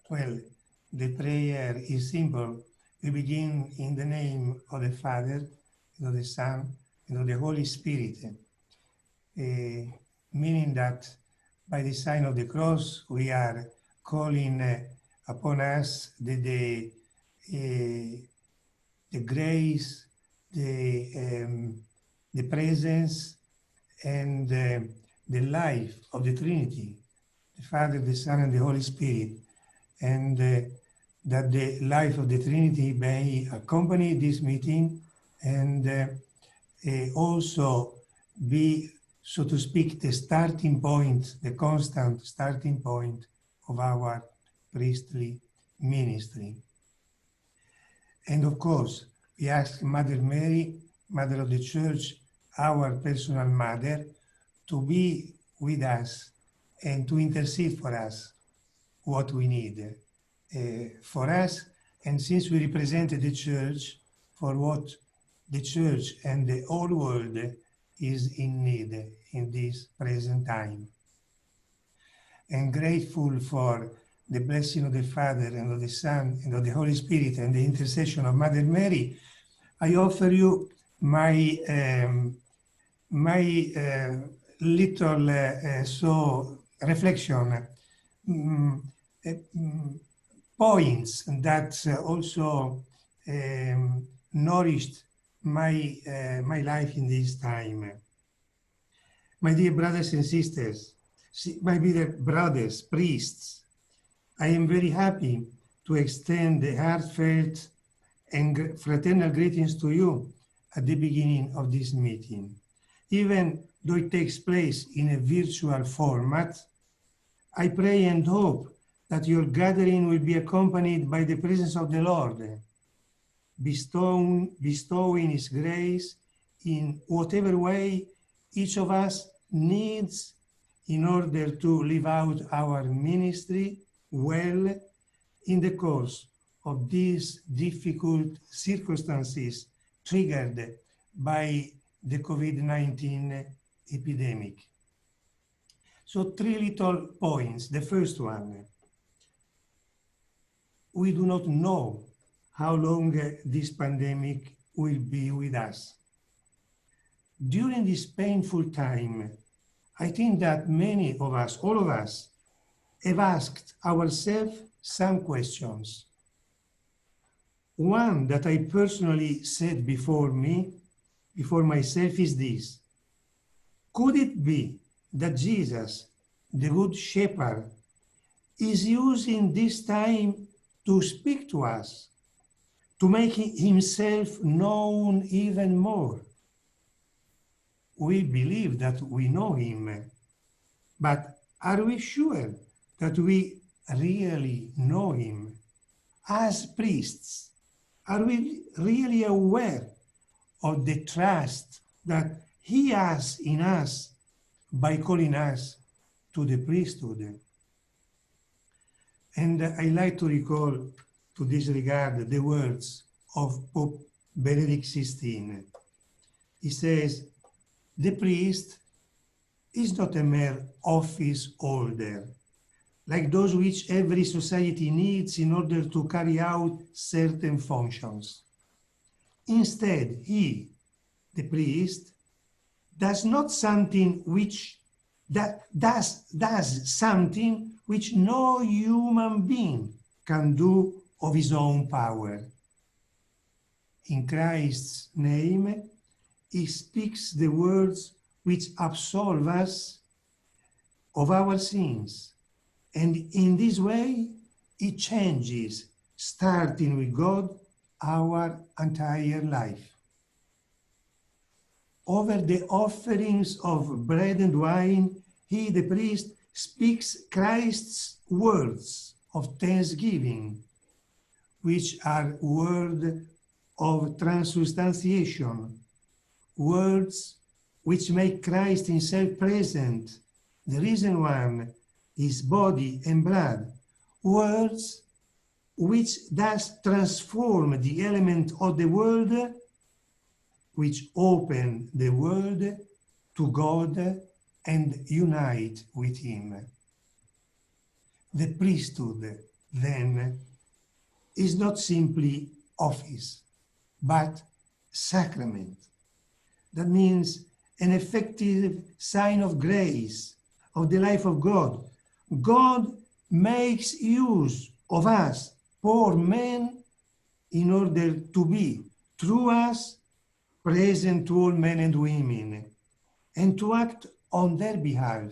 Well, the prayer is simple. We begin in the name of the Father, and of the Son, and of the Holy Spirit, meaning that by the sign of the cross we are calling upon us the grace, the presence, and the life of the Trinity, the Father, the Son, and the Holy Spirit, and that the life of the Trinity may accompany this meeting and also be, so to speak, the starting point, the constant starting point of our priestly ministry. And of course, we ask Mother Mary, Mother of the Church, our personal mother, to be with us and to intercede for us what we need for us, and since we represent the Church, for what the Church and the whole world is in need in this present time. And grateful for the blessing of the Father and of the Son and of the Holy Spirit and the intercession of Mother Mary, I offer you my little reflection, points that also nourished my life in this time. My dear brothers and sisters, my dear brothers, priests, I am very happy to extend the heartfelt and fraternal greetings to you at the beginning of this meeting. Even though it takes place in a virtual format, I pray and hope that your gathering will be accompanied by the presence of the Lord, bestowing His grace in whatever way each of us needs in order to live out our ministry well in the course of these difficult circumstances triggered by the COVID-19 epidemic. So 3 little points. The first one, we do not know how long this pandemic will be with us. During this painful time, I think that many of us, all of us, have asked ourselves some questions. One that I personally said before myself is this: could it be that Jesus, the Good Shepherd, is using this time to speak to us, to make himself known even more? We believe that we know him, but are we sure that we really know him? As priests, are we really aware of the trust that he has in us by calling us to the priesthood? And I like to recall to this regard the words of Pope Benedict XVI. He says, the priest is not a mere office holder, like those which every society needs in order to carry out certain functions. Instead, he, the priest, does something which no human being can do of his own power. In Christ's name, he speaks the words which absolve us of our sins. And in this way, he changes, starting with God, our entire life. Over the offerings of bread and wine, he, the priest, speaks Christ's words of thanksgiving, which are words of transubstantiation, words which make Christ himself present, the risen one, his body and blood, words which thus transform the element of the world, which open the world to God and unite with him. The priesthood, then, is not simply office, but sacrament. That means an effective sign of grace, of the life of God. God makes use of us, poor men, in order to be, through us, present to all men and women, and to act on their behalf.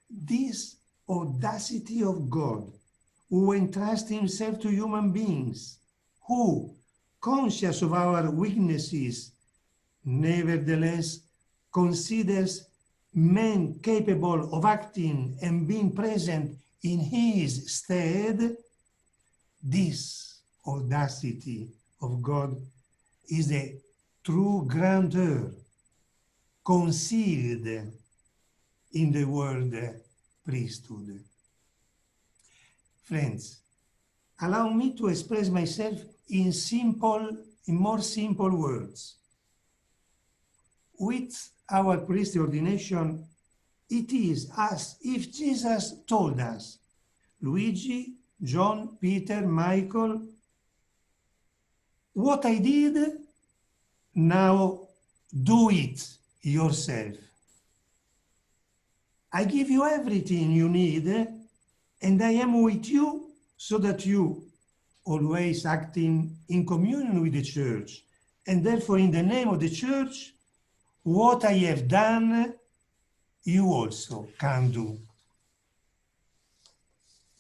This audacity of God, who entrusts himself to human beings, who, conscious of our weaknesses, nevertheless considers men capable of acting and being present in his stead, this audacity of God is the true grandeur concealed in the word priesthood. Friends, allow me to express myself in more simple words. With our priestly ordination, it is as if Jesus told us, Luigi, John, Peter, Michael, what I did, now do it yourself. I give you everything you need, and I am with you so that you, always acting in communion with the Church, and therefore in the name of the Church, what I have done, you also can do.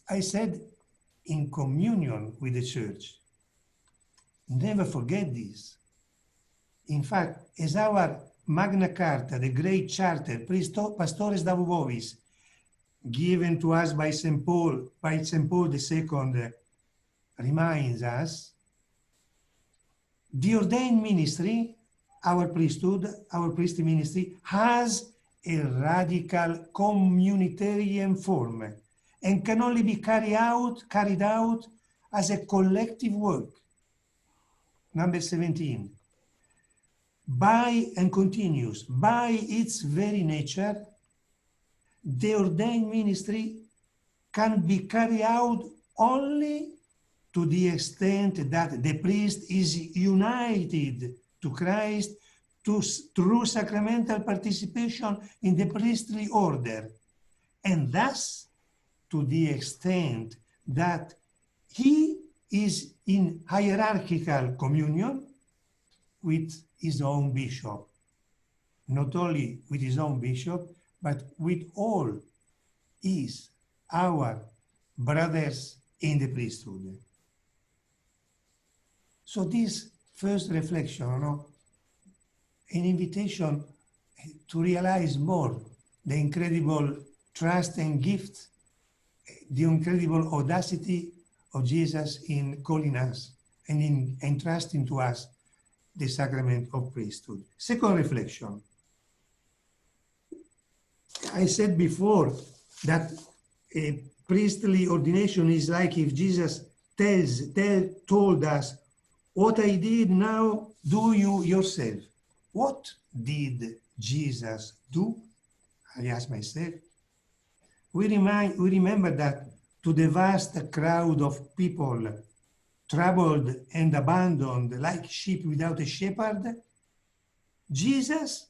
I said, in communion with the Church. Never forget this. In fact, as our Magna Carta, the great charter, Pastores Davubobis, given to us by St. Paul II, reminds us, the ordained ministry, our priesthood, our priestly ministry, has a radical communitarian form and can only be carried out as a collective work. Number 17. And continues, by its very nature, the ordained ministry can be carried out only to the extent that the priest is united to Christ through sacramental participation in the priestly order, and thus to the extent that he is in hierarchical communion with his own bishop, not only with his own bishop, but with all our brothers in the priesthood. So this first reflection, an invitation to realize more the incredible trust and gift, the incredible audacity of Jesus in calling us and in entrusting to us the sacrament of priesthood. Second reflection. I said before that a priestly ordination is like if Jesus told us, what I did, now do you yourself. What did Jesus do? I ask myself. We remember that to the vast crowd of people, troubled and abandoned like sheep without a shepherd, Jesus,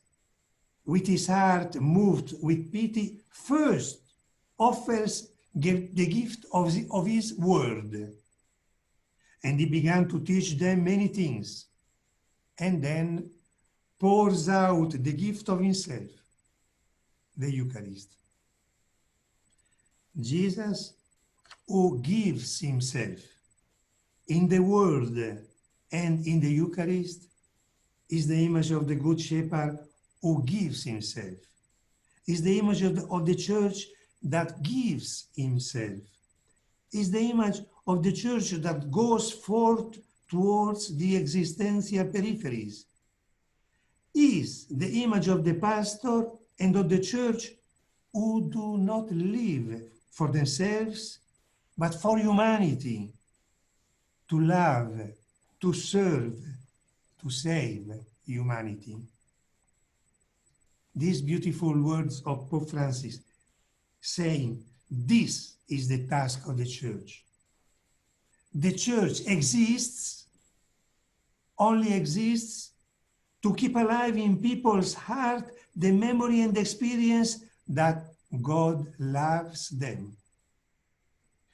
with his heart moved with pity, first offers the gift of his word. And he began to teach them many things, and then pours out the gift of himself, the Eucharist. Jesus, who gives himself in the Word and in the Eucharist, is the image of the Good Shepherd who gives himself, is the image of the Church that gives himself, is the image of the Church that goes forth towards the existential peripheries, is the image of the pastor and of the Church who do not live for themselves, but for humanity, to love, to serve, to save humanity. These beautiful words of Pope Francis, saying, this is the task of the Church, the church exists, only exists, to keep alive in people's heart the memory and experience that God loves them.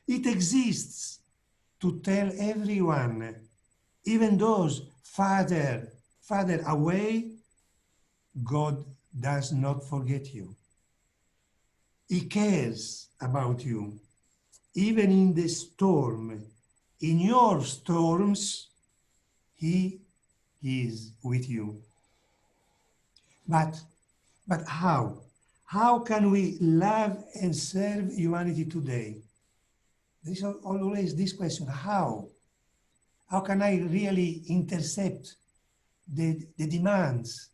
It exists to tell everyone, even those farther away, God does not forget you. He cares about you. Even in the storm, in your storms, He is with you. But how? How can we love and serve humanity today? There is always this question, how? How can I really intercept the demands,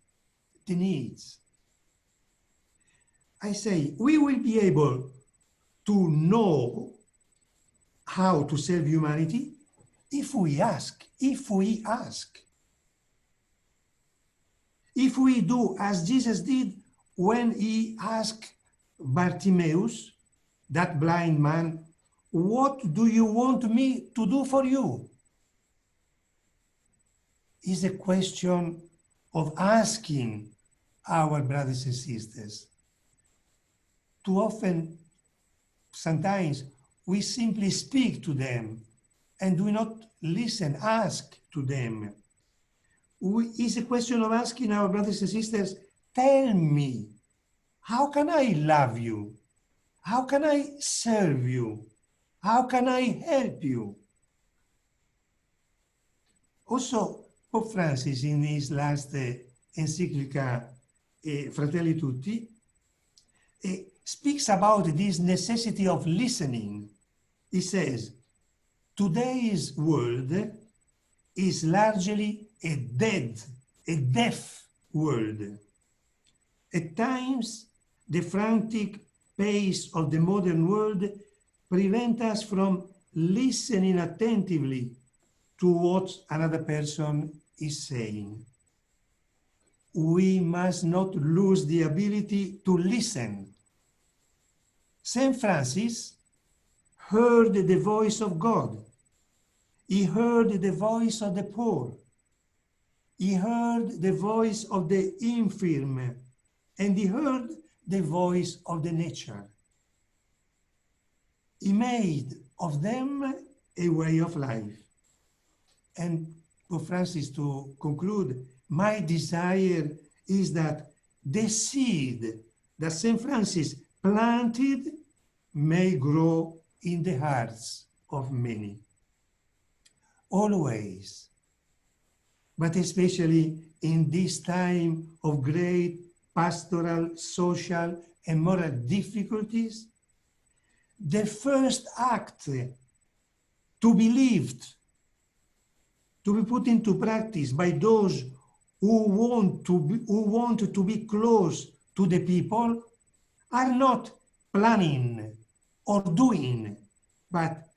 the needs? I say, we will be able to know how to serve humanity if we ask. If we do as Jesus did when he asked Bartimaeus, that blind man, what do you want me to do for you? It's a question of asking our brothers and sisters. Too often, sometimes, we simply speak to them and do not listen, ask to them. It's a question of asking our brothers and sisters, tell me, how can I love you? How can I serve you? How can I help you? Also, Pope Francis, in his last encyclica, Fratelli Tutti, speaks about this necessity of listening. He says, today's world is largely a deaf world. At times, the frantic pace of the modern world prevents us from listening attentively to what another person is saying. We must not lose the ability to listen. Saint Francis heard the voice of God. He heard the voice of the poor. He heard the voice of the infirm, and he heard the voice of the nature. He made of them a way of life. And Pope Francis, to conclude, my desire is that the seed that St. Francis planted may grow in the hearts of many. Always, but especially in this time of great pastoral, social, and moral difficulties, the first act to be lived, to be put into practice by those who want to be close to the people, are not planning or doing, but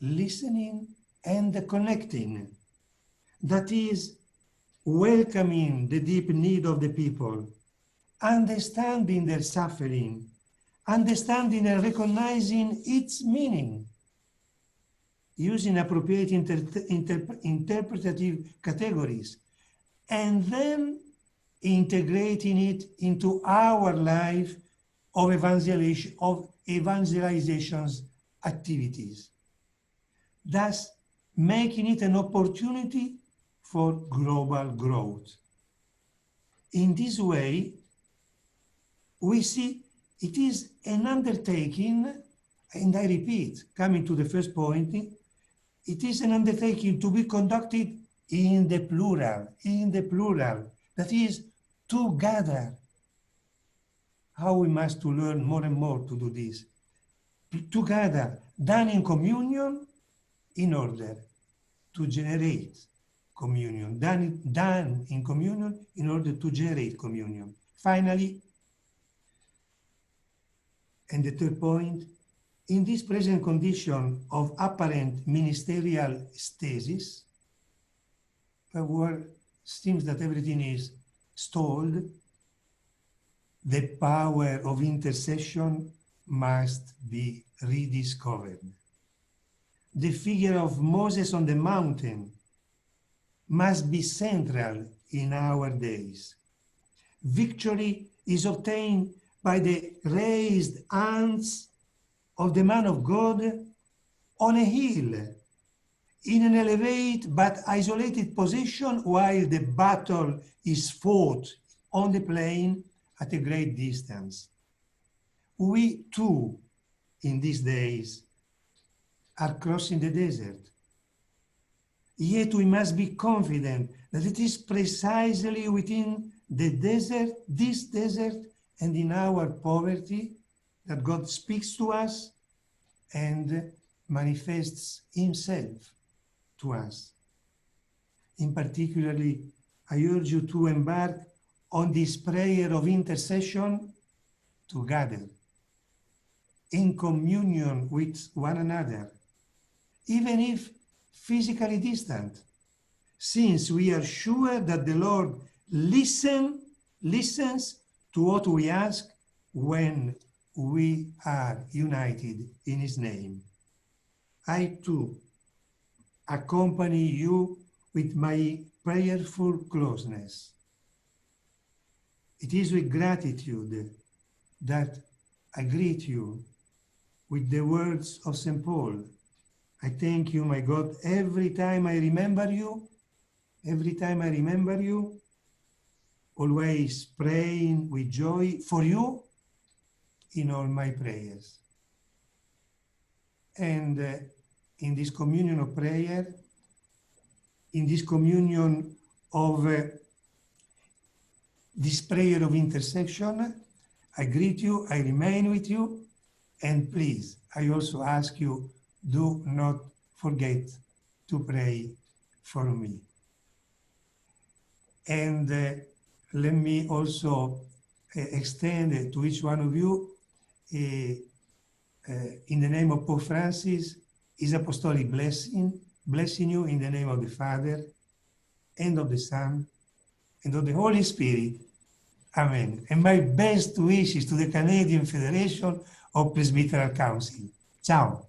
listening and connecting. That is, welcoming the deep need of the people, understanding their suffering, understanding and recognizing its meaning, using appropriate interpretative categories, and then integrating it into our life of evangelization's activities, thus making it an opportunity for global growth. In this way, we see it is an undertaking, and I repeat, coming to the first point, it is an undertaking to be conducted in the plural, that is, together. How we must to learn more and more to do this. Together, done in communion in order to generate communion, done in communion in order to generate communion. Finally, and the third point, in this present condition of apparent ministerial stasis, where it seems that everything is stalled, the power of intercession must be rediscovered. the figure of Moses on the mountain must be central in our days. Victory is obtained by the raised hands of the man of God on a hill, in an elevated but isolated position, while the battle is fought on the plain at a great distance. We too, in these days, are crossing the desert. Yet we must be confident that it is precisely within the desert, this desert, and in our poverty, that God speaks to us and manifests himself to us. In particularly, I urge you to embark on this prayer of intercession together, in communion with one another, even if physically distant, since we are sure that the Lord listens to what we ask when we are united in his name. I too accompany you with my prayerful closeness. It is with gratitude that I greet you with the words of St. Paul. I thank you, my God, every time I remember you, always praying with joy for you in all my prayers. And in this communion of prayer, in this communion of this prayer of intercession, I greet you, I remain with you, and please, I also ask you, do not forget to pray for me. And let me also extend to each one of you, in the name of Pope Francis, his apostolic blessing you in the name of the Father, and of the Son, and of the Holy Spirit. Amen. And my best wishes to the Canadian Federation of Presbyteral Council. Ciao.